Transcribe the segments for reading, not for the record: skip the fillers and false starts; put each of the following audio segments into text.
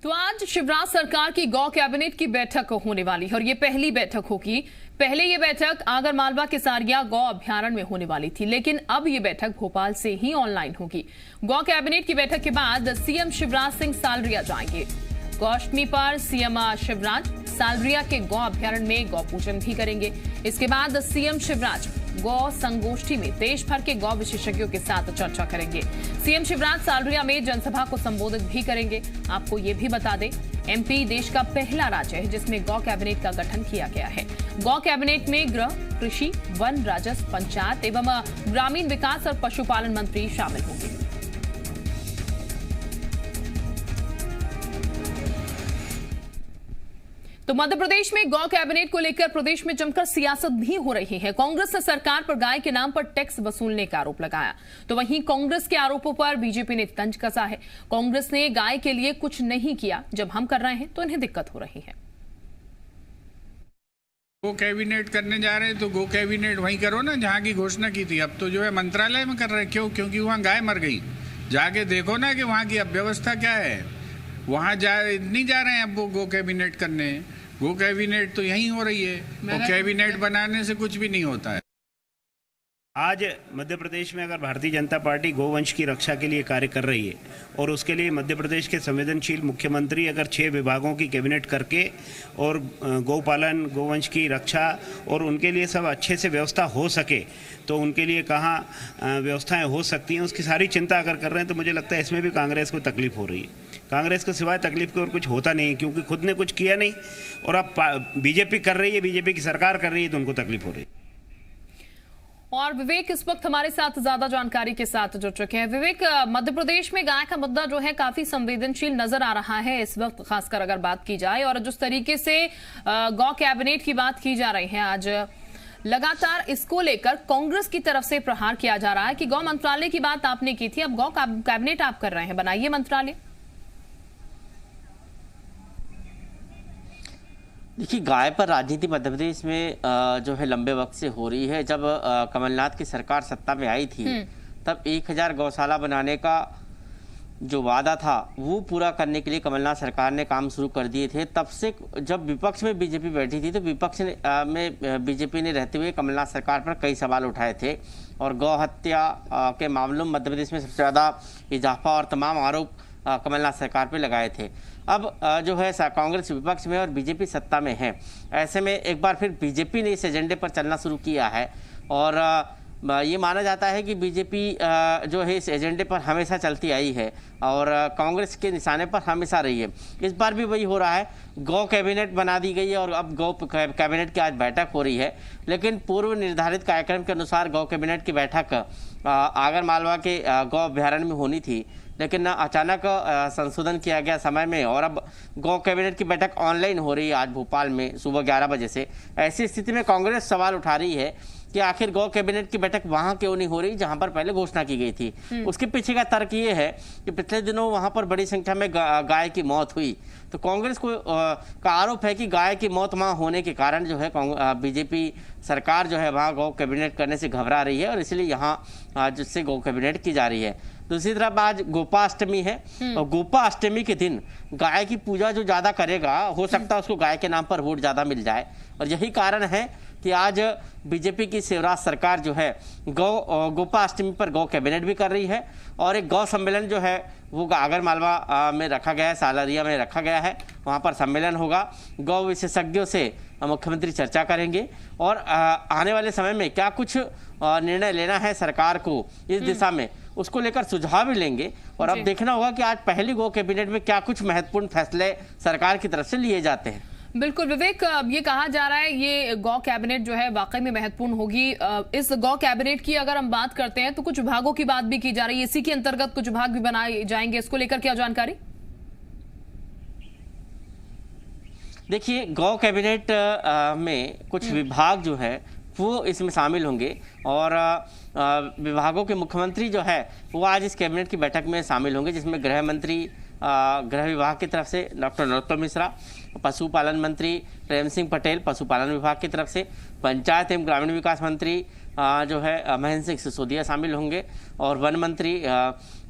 तो आज शिवराज सरकार की गौ कैबिनेट की बैठक होने वाली है और ये पहली बैठक होगी। पहले ये बैठक आगर मालवा के सारिया गौ अभ्यारण्य में होने वाली थी, लेकिन अब ये बैठक भोपाल से ही ऑनलाइन होगी। गौ कैबिनेट की बैठक के बाद सीएम शिवराज सिंह सालरिया जाएंगे। गौष्टमी पर सीएम शिवराज सालरिया के गौ अभ्यारण्य में गौ पूजन भी करेंगे। इसके बाद सीएम शिवराज गौ संगोष्ठी में देश भर के गौ विशेषज्ञों के साथ चर्चा करेंगे। सीएम शिवराज सालरिया में जनसभा को संबोधित भी करेंगे। आपको ये भी बता दें, एमपी देश का पहला राज्य है जिसमें गौ कैबिनेट का गठन किया गया है। गौ कैबिनेट में गृह, कृषि, वन, राजस्व, पंचायत एवं ग्रामीण विकास और पशुपालन मंत्री शामिल होंगे। तो मध्य प्रदेश में गौ कैबिनेट को लेकर प्रदेश में जमकर सियासत भी हो रही है। कांग्रेस ने सरकार पर गाय के नाम पर टैक्स वसूलने का आरोप लगाया, तो वहीं कांग्रेस के आरोपों पर बीजेपी ने तंज कसा है। कांग्रेस ने गाय के लिए कुछ नहीं किया, जब हम कर रहे हैं तो इन्हें दिक्कत हो रही है। गो कैबिनेट करने जा रहे हैं तो गो कैबिनेट वहीं करो ना जहाँ की घोषणा की थी। अब तो जो है मंत्रालय में कर रहे हैं। क्यों? क्योंकि वहाँ गाय मर गई। जाके देखो ना कि वहाँ की अब व्यवस्था क्या है। वहाँ नहीं जा रहे हैं अब वो गो कैबिनेट करने। गो कैबिनेट तो यहीं हो रही है। वो कैबिनेट बनाने से कुछ भी नहीं होता है। आज मध्य प्रदेश में अगर भारतीय जनता पार्टी गोवंश की रक्षा के लिए कार्य कर रही है और उसके लिए मध्य प्रदेश के संवेदनशील मुख्यमंत्री अगर 6 विभागों की कैबिनेट करके और गौपालन, गोवंश की रक्षा और उनके लिए सब अच्छे से व्यवस्था हो सके तो उनके लिए कहाँ व्यवस्थाएं हो सकती हैं, उसकी सारी चिंता अगर कर रहे हैं तो मुझे लगता है इसमें भी कांग्रेस को तकलीफ हो रही है। कांग्रेस को सिवाय तकलीफ के और कुछ होता नहीं, क्योंकि खुद ने कुछ किया नहीं और अब बीजेपी कर रही है, बीजेपी की सरकार कर रही है तो उनको तकलीफ हो रही है। और विवेक इस वक्त हमारे साथ ज्यादा जानकारी के साथ जुड़ चुके हैं। विवेक, मध्य प्रदेश में गाय का मुद्दा जो है काफी संवेदनशील नजर आ रहा है इस वक्त, खासकर अगर बात की जाए, और जिस तरीके से गौ कैबिनेट की बात की जा रही है आज लगातार इसको लेकर कांग्रेस की तरफ से प्रहार किया जा रहा है कि गौ मंत्रालय की बात आपने की थी, अब गौ कैबिनेट आप कर रहे हैं, बनाइए मंत्रालय। देखिए, गाय पर राजनीति मध्य प्रदेश में जो है लंबे वक्त से हो रही है। जब कमलनाथ की सरकार सत्ता में आई थी तब 1000 गौशाला बनाने का जो वादा था वो पूरा करने के लिए कमलनाथ सरकार ने काम शुरू कर दिए थे। तब से जब विपक्ष में बीजेपी बैठी थी तो विपक्ष में बीजेपी ने रहते हुए कमलनाथ सरकार पर कई सवाल उठाए थे और गौ हत्या के मामलों में मध्य प्रदेश में सबसे ज़्यादा इजाफा और तमाम आरोप कमलनाथ सरकार पे लगाए थे। अब जो है कांग्रेस विपक्ष में और बीजेपी सत्ता में है। ऐसे में एक बार फिर बीजेपी ने इस एजेंडे पर चलना शुरू किया है और ये माना जाता है कि बीजेपी जो है इस एजेंडे पर हमेशा चलती आई है और कांग्रेस के निशाने पर हमेशा रही है। इस बार भी वही हो रहा है। गौ कैबिनेट बना दी गई है और अब गौ कैबिनेट की आज बैठक हो रही है, लेकिन पूर्व निर्धारित कार्यक्रम के अनुसार गौ कैबिनेट की बैठक आगर मालवा के गौ अभ्यारण्य में होनी थी, लेकिन अचानक संशोधन किया गया समय में और अब गौ कैबिनेट की बैठक ऑनलाइन हो रही है आज भोपाल में सुबह 11 बजे से। ऐसी स्थिति में कांग्रेस सवाल उठा रही है कि आखिर गौ कैबिनेट की बैठक वहां क्यों नहीं हो रही जहां पर पहले घोषणा की गई थी। उसके पीछे का तर्क ये है कि पिछले दिनों वहां पर बड़ी संख्या में गाय की मौत हुई, तो कांग्रेस को का आरोप है कि गाय की मौत वहां होने के कारण जो है बीजेपी सरकार जो है वहां गौ कैबिनेट करने से घबरा रही है और इसलिए यहाँ जिससे गौ कैबिनेट की जा रही है। दूसरी तरफ आज गोपाष्टमी है और गोपाष्टमी के दिन गाय की पूजा जो ज्यादा करेगा हो सकता है उसको गाय के नाम पर वोट ज्यादा मिल जाए और यही कारण है कि आज बीजेपी की शिवराज सरकार जो है गोपाष्टमी पर गौ कैबिनेट भी कर रही है और एक गौ सम्मेलन जो है वो आगर मालवा में रखा गया है, सालरिया में रखा गया है। वहाँ पर सम्मेलन होगा। गौ विशेषज्ञों से मुख्यमंत्री चर्चा करेंगे और आने वाले समय में क्या कुछ निर्णय लेना है सरकार को इस दिशा में उसको लेकर सुझाव भी लेंगे और अब देखना होगा कि आज पहली गौ कैबिनेट में क्या कुछ महत्वपूर्ण फैसले सरकार की तरफ से लिए जाते हैं। बिल्कुल विवेक, ये कहा जा रहा है ये गौ कैबिनेट जो है वाकई में महत्वपूर्ण होगी। इस गौ कैबिनेट की अगर हम बात करते हैं तो कुछ विभागों की बात भी की जा रही है, इसी के अंतर्गत कुछ विभाग भी बनाए जाएंगे, इसको लेकर क्या जानकारी? देखिए, गौ कैबिनेट में कुछ विभाग जो है वो इसमें शामिल होंगे और विभागों के मुख्यमंत्री जो है वो आज इस कैबिनेट की बैठक में शामिल होंगे, जिसमें गृह मंत्री गृह विभाग की तरफ से डॉक्टर नरोत्तम मिश्रा, पशुपालन मंत्री प्रेम सिंह पटेल पशुपालन विभाग की तरफ से, पंचायत एवं ग्रामीण विकास मंत्री जो है महेंद्र सिंह सिसोदिया शामिल होंगे और वन मंत्री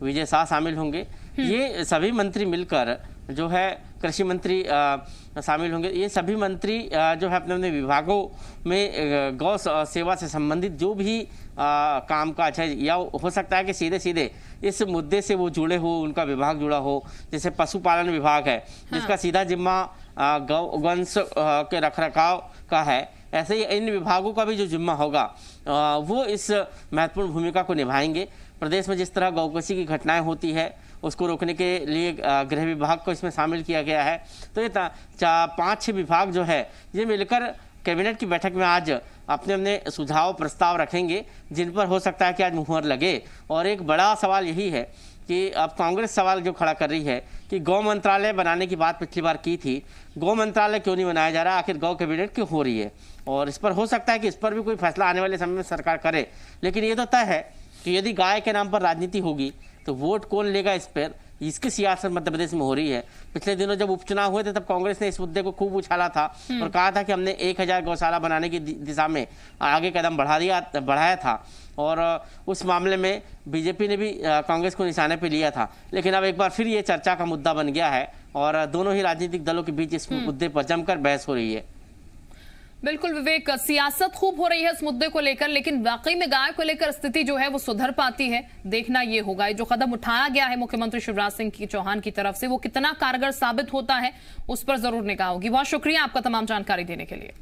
विजय शाह शामिल होंगे। ये सभी मंत्री मिलकर जो है कृषि मंत्री शामिल होंगे। ये सभी मंत्री जो है अपने अपने विभागों में गौ सेवा से संबंधित जो भी कामकाज है, या हो सकता है कि सीधे सीधे इस मुद्दे से वो जुड़े हो, उनका विभाग जुड़ा हो। जैसे पशुपालन विभाग है, जिसका सीधा जिम्मा गौवंश के रखरखाव का है, ऐसे ही इन विभागों का भी जो जिम्मा होगा वो इस महत्वपूर्ण भूमिका को निभाएंगे। प्रदेश में जिस तरह गौकशी की घटनाएं होती है उसको रोकने के लिए गृह विभाग को इसमें शामिल किया गया है। तो ये 5-6 विभाग जो है ये मिलकर कैबिनेट की बैठक में आज अपने अपने सुझाव प्रस्ताव रखेंगे, जिन पर हो सकता है कि आज मुहर लगे। और एक बड़ा सवाल यही है कि अब कांग्रेस सवाल जो खड़ा कर रही है कि गौ मंत्रालय बनाने की बात पिछली बार की थी, गौ मंत्रालय क्यों नहीं बनाया जा रहा, आखिर गौ कैबिनेट क्यों हो रही है। और इस पर हो सकता है कि इस पर भी कोई फैसला आने वाले समय में सरकार करे। लेकिन ये तो तय है कि यदि गाय के नाम पर राजनीति होगी तो वोट कौन लेगा इस पर, इसकी सियासत मध्य प्रदेश में हो रही है। पिछले दिनों जब उपचुनाव हुए थे तब कांग्रेस ने इस मुद्दे को खूब उछाला था और कहा था कि हमने 1000 गौशाला बनाने की दिशा में आगे कदम बढ़ाया था। और उस मामले में बीजेपी ने भी कांग्रेस को निशाने पे लिया था। लेकिन अब एक बार फिर ये चर्चा का मुद्दा बन गया है और दोनों ही राजनीतिक दलों के बीच इस मुद्दे पर जमकर बहस हो रही है। बिल्कुल विवेक, सियासत खूब हो रही है इस मुद्दे को लेकर, लेकिन वाकई में गाय को लेकर स्थिति जो है वो सुधर पाती है, देखना ये होगा। जो कदम उठाया गया है मुख्यमंत्री शिवराज सिंह चौहान की तरफ से वो कितना कारगर साबित होता है उस पर जरूर निगाह होगी। बहुत शुक्रिया आपका तमाम जानकारी देने के लिए।